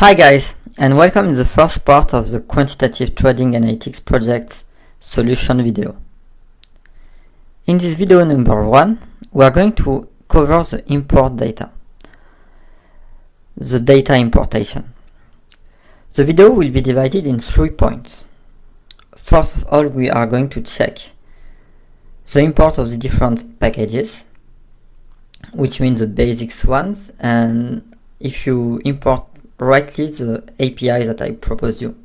Hi guys, and welcome to the first part of the Quantitative Trading Analytics project solution video. In this video number 1, we are going to cover the import data, the data importation. The video will be divided in 3 points. First of all, we are going to check the import of the different packages, which means the basics ones, and if you import rightly the API that I propose you.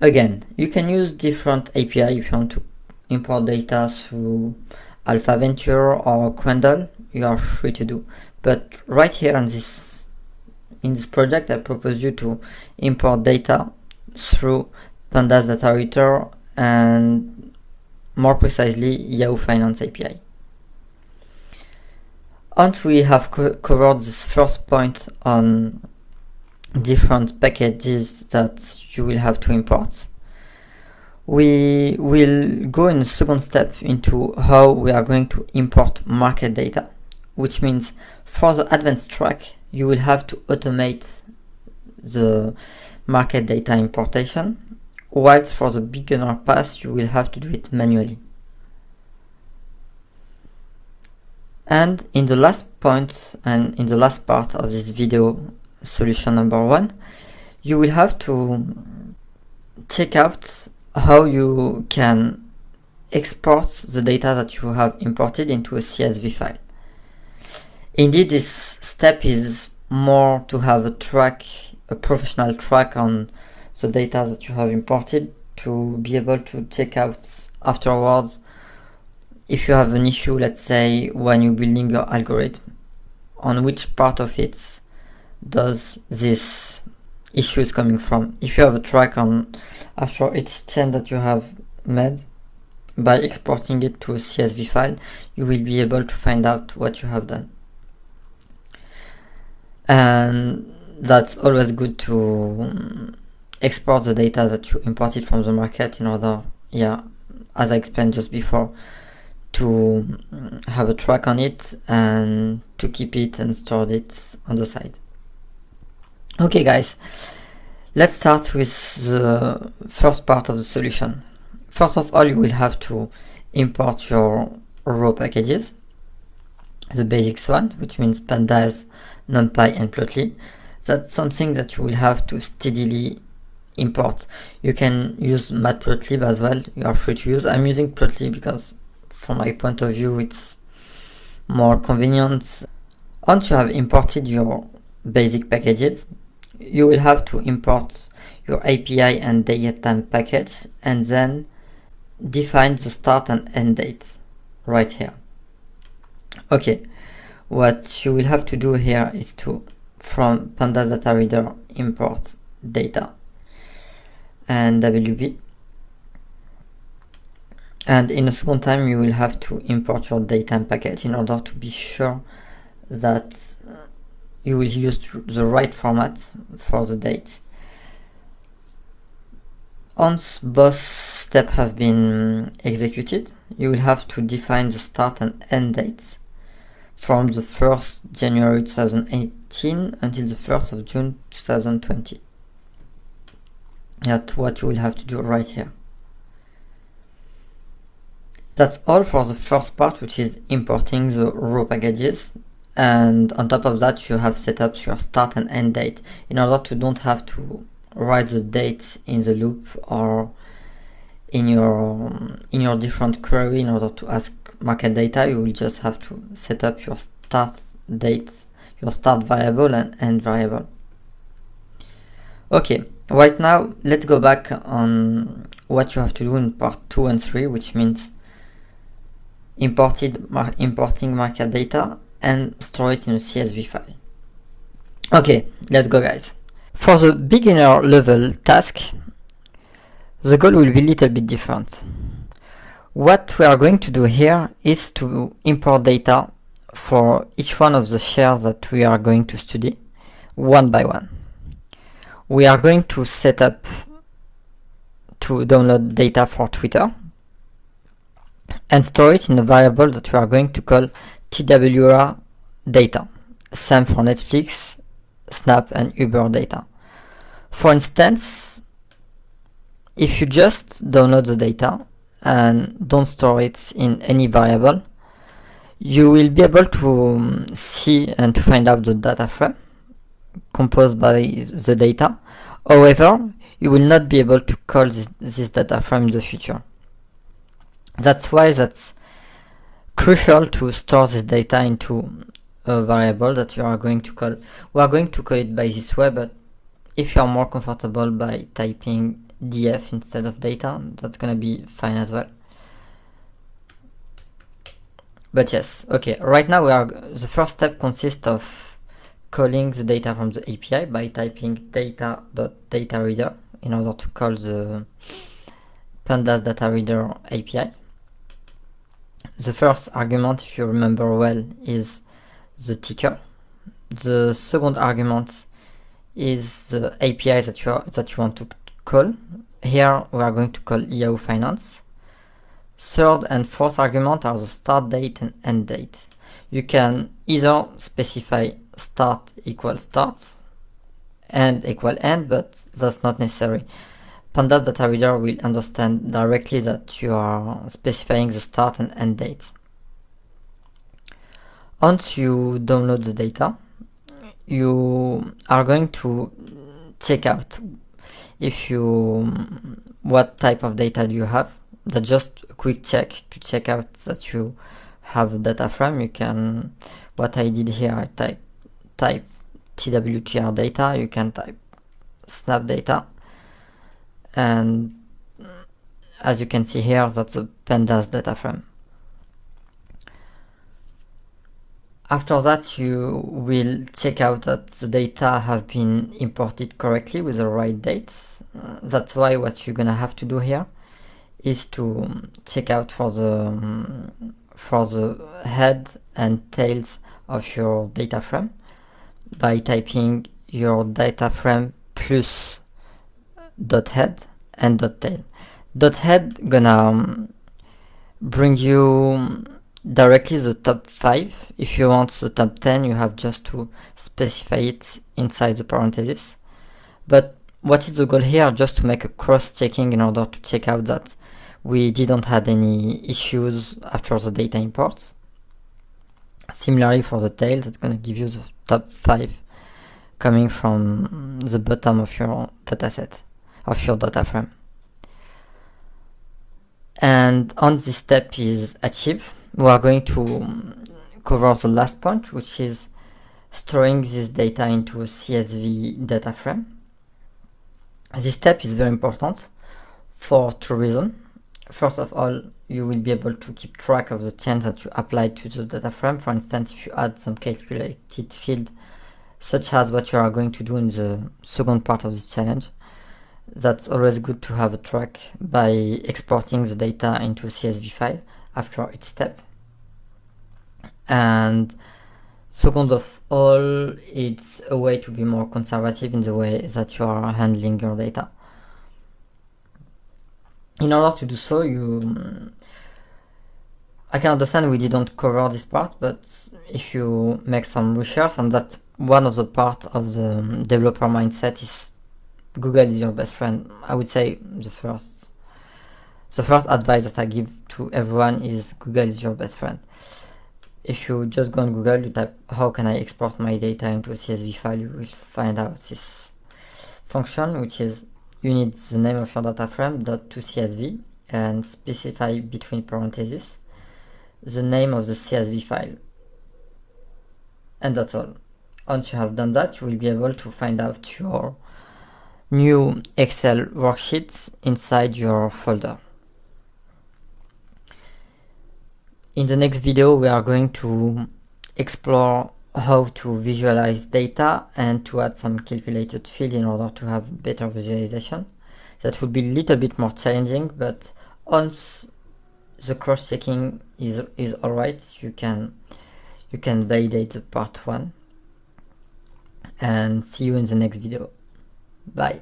Again, you can use different API if you want to import data through Alpha Venture or Quendel, you are free to do. But right here in this project, I propose you to import data through Pandas Data Router and more precisely Yahoo Finance API. Once we have covered this first point on different packages that you will have to import, we will go in the second step into how we are going to import market data, which means for the advanced track you will have to automate the market data importation, whilst for the beginner pass you will have to do it manually. And in the last point and in the last part of this video solution number 1, you will have to check out how you can export the data that you have imported into a CSV file. Indeed, this step is more to have a professional track on the data that you have imported, to be able to check out afterwards if you have an issue, let's say when you're building your algorithm, on which part of it does this issue is coming from. If you have a track on after each change that you have made, by exporting it to a CSV file, you will be able to find out what you have done. And that's always good to export the data that you imported from the market in order, as I explained just before, to have a track on it and to keep it and store it on the side. Okay guys, let's start with the first part of the solution. First of all, you will have to import your raw packages, the basics one, which means Pandas, NumPy and Plotly. That's something that you will have to steadily import. You can use Matplotlib as well, you are free to use. I'm using Plotly because from my point of view it's more convenient. Once you have imported your basic packages, you will have to import your API and datetime package and then define the start and end date right here. Okay, what you will have to do here is to, from Pandas Data Reader, import data and WP, and in a second time you will have to import your datetime package in order to be sure that you will use the right format for the date. Once both steps have been executed, you will have to define the start and end date from the 1st January 2018 until the 1st of June 2020. That's what you will have to do right here. That's all for the first part, which is importing the raw packages. And on top of that, you have set up your start and end date in order to don't have to write the date in the loop or in your different query in order to ask market data. You will just have to set up your start date, your start variable and end variable. Okay, right now let's go back on what you have to do in part 2 and 3, which means importing market data and store it in a CSV file. Okay, let's go guys. For the beginner level task, the goal will be a little bit different. What we are going to do here is to import data for each one of the shares that we are going to study one by one. We are going to set up to download data for Twitter and store it in a variable that we are going to call TWR data. Same for Netflix, Snap and Uber data. For instance, if you just download the data and don't store it in any variable, you will be able to see and to find out the data frame composed by the data. However, you will not be able to call this data frame in the future. That's why that's crucial to store this data into a variable that you are going to call. We are going to call it by this way, but if you are more comfortable by typing df instead of data, that's gonna be fine as well. But yes, okay, right now the first step consists of calling the data from the API by typing data.dataReader in order to call the Pandas data reader API. The first argument, if you remember well, is the ticker. The second argument is the API that you want to call. Here we are going to call Yahoo Finance. Third and fourth argument are the start date and end date. You can either specify start equals start, end equal end, but that's not necessary. Pandas data reader will understand directly that you are specifying the start and end date. Once you download the data, you are going to check out what type of data do you have. That's just a quick check to check out that you have a data frame. You can, what I did here, I type TWTR data, you can type snap data, and as you can see here, that's a pandas data frame. After that, you will check out that the data have been imported correctly with the right dates. That's why what you're gonna have to do here is to check out for the head and tails of your data frame by typing your data frame plus dot head and dot tail. Dot head gonna bring you directly the top 5. If you want the top 10, you have just to specify it inside the parentheses. But what is the goal here? Just to make a cross-checking in order to check out that we didn't have any issues after the data import. Similarly for the tail, that's going to give you the top 5 coming from the bottom of your dataset, of your data frame. And once this step is achieved, we are going to cover the last point, which is storing this data into a CSV data frame. This step is very important for 2 reasons. First of all, you will be able to keep track of the change that you applied to the data frame. For instance, if you add some calculated field, such as what you are going to do in the second part of this challenge, that's always good to have a track by exporting the data into a CSV file after each step. And second of all, it's a way to be more conservative in the way that you are handling your data. In order to do so, I can understand we didn't cover this part, but if you make some research, and that's one of the part of the developer mindset, is Google is your best friend. I would say the first advice that I give to everyone is Google is your best friend. If you just go on Google, you type how can I export my data into a CSV file, you will find out this function, which is you need the name of your data frame .toCSV and specify between parentheses the name of the CSV file, and that's all. Once you have done that, you will be able to find out your new Excel worksheets inside your folder. In the next video, we are going to explore how to visualize data and to add some calculated field in order to have better visualization. That will be a little bit more challenging, but once the cross-checking is alright, you can validate the part 1, and see you in the next video. Bye.